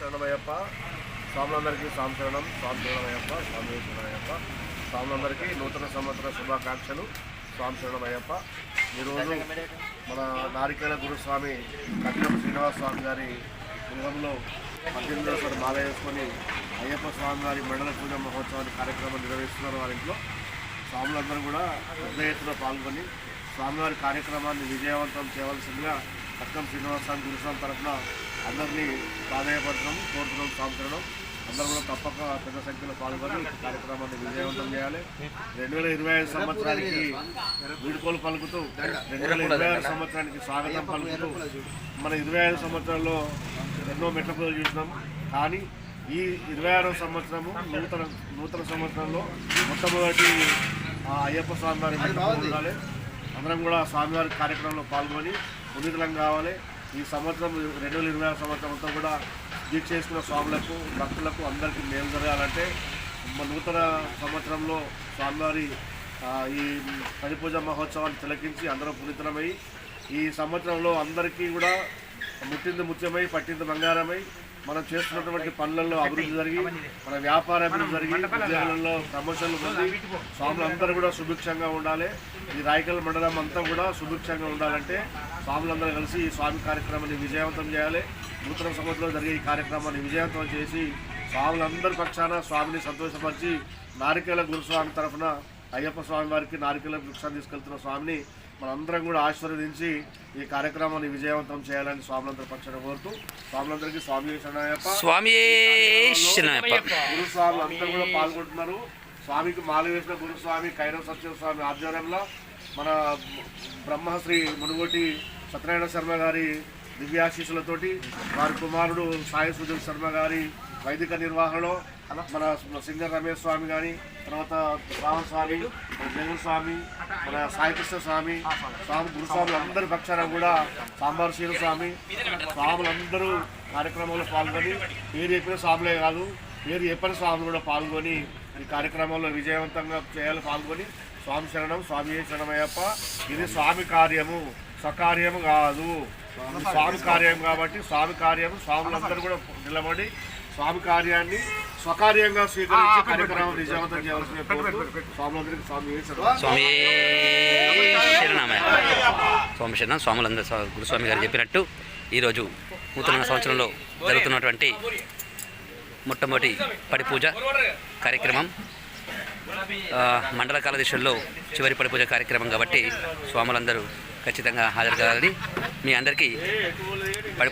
శరణమయ్యప్ప. స్వాములందరికీ సాంశరణం, స్వామిశరణమయ్యప్ప, స్వామి శరణమయ్యప్ప. స్వాములందరికీ నూతన సంవత్సర శుభాకాంక్షలు. స్వామిశరణమయ్యప్ప. ఈరోజు మన నారికేల గురుస్వామి కట్నం శ్రీనివాస స్వామి గారి గృహంలో 18వ మాల వేసుకొని అయ్యప్ప స్వామి గారి మండల పూజ మహోత్సవాన్ని కార్యక్రమం నిర్వహిస్తున్నారు. వారి ఇంట్లో స్వాములందరూ కూడా పెద్ద ఎత్తున పాల్గొని స్వామివారి కార్యక్రమాన్ని విజయవంతం చేయవలసిందిగా కట్నం శ్రీనివాస స్వామి గురుస్వామి తరఫున అందరినీ ప్రాధాన్యపరచడం కోరుతున్నాం. స్వామిశరణం. అందరూ కూడా తప్పక పెద్ద సంఖ్యలో పాల్గొని కార్యక్రమాన్ని విజయవంతం చేయాలి. 2025 సంవత్సరానికి వీడుకోలు పలుకుతూ 2026 సంవత్సరానికి స్వాగతం పలుకుతూ మన 25 సంవత్సరాల్లో ఎన్నో మెట్ల పూజలు చూసినాం. కానీ ఈ 26వ సంవత్సరము నూతన సంవత్సరంలో మొట్టమొదటి అయ్యప్ప స్వామి వారి మెట్ల పూజలు ఉండాలి. అందరం కూడా స్వామివారి కార్యక్రమంలో పాల్గొని పునీతులం కావాలి. ఈ సంవత్సరం 2026 సంవత్సరం అంతా కూడా దీక్ష చేసుకున్న స్వాములకు భక్తులకు అందరికీ మేలు జరగాలంటే నూతన సంవత్సరంలో స్వామివారి ఈ పది పూజ మహోత్సవాన్ని తిలకించి అందరూ పునీతులమై ఈ సంవత్సరంలో అందరికీ కూడా ముట్టింది ముత్యమై పట్టింది బంగారమై మనం చేస్తున్నటువంటి పనులలో అభివృద్ధి జరిగి మన వ్యాపార అభివృద్ధి జరిగి ఉద్యోగాలలో ప్రమోషన్లు పొంది స్వాములందరూ కూడా సుభిక్షంగా ఉండాలి. ఈ రాయకల్ మండలం అంతా కూడా సుభిక్షంగా ఉండాలంటే స్వాములందరూ కలిసి ఈ స్వామి కార్యక్రమాన్ని విజయవంతం చేయాలి. నూతన సంవత్సరంలో జరిగే ఈ కార్యక్రమాన్ని విజయవంతం చేసి స్వాములందరి పక్షాన స్వామిని సంతోషపరిచి నారికేల గురుస్వామి తరఫున అయ్యప్ప స్వామి వారికి నారికేల వృక్షాన్ని తీసుకెళ్తున్న స్వామిని మనందరం కూడా ఆశీర్వదించి ఈ కార్యక్రమాన్ని విజయవంతం చేయాలని స్వాములందరి పక్షాన కోరుతూ స్వాములందరికీ స్వామి శరణమయ్యప్ప. గురుస్వాములు అందరూ కూడా పాల్గొంటున్నారు. స్వామికి మాల వేసిన గురుస్వామి కైరవ సత్య స్వామి ఆధ్వర్యంలో మన బ్రహ్మశ్రీ మునుగోటి సత్యనారాయణ శర్మ గారి దివ్యాశీస్సులతోటి వారి కుమారుడు సాయి సుజల్ శర్మ గారి వైదిక నిర్వహణలో మన సింగర్ రమేష్ స్వామి కానీ తర్వాత రాహుల్ స్వామి జగన్ స్వామి మన సాయికృష్ణ స్వామి గురుస్వాములు అందరి పక్షాన కూడా సాంబార్ శీల స్వామి స్వాములందరూ కార్యక్రమంలో పాల్గొని పేరు చెప్పిన స్వాములే కాదు పేరు చెప్పిన స్వాములు కూడా పాల్గొని ఈ కార్యక్రమంలో విజయవంతంగా చేయాలి. పాల్గొని స్వామి శరణం, స్వామి శరణమయ్యప్ప. ఇది స్వామి కార్యము, స్వకార్యము కాదు. స్వామి కార్యం కాబట్టి స్వామి కార్యము స్వాములందరూ కూడా నిలబడి స్వామి కార్యాన్ని స్వకార్యంగా స్వీకరించి కార్యక్రమం విజయవంతం చేయవలసిన స్వాములందరికీ స్వామి శరణం. స్వాములందరూ గురుస్వామి గారు చెప్పినట్టు ఈరోజు నూతన సంవత్సరంలో జరుగుతున్నటువంటి మొట్టమొదటి పడి పూజ కార్యక్రమం మండల కాలదీశల్లో చివరి పడి పూజ కార్యక్రమం కాబట్టి స్వాములందరూ ఖచ్చితంగా హాజరు కావాలని మీ అందరికీ పడి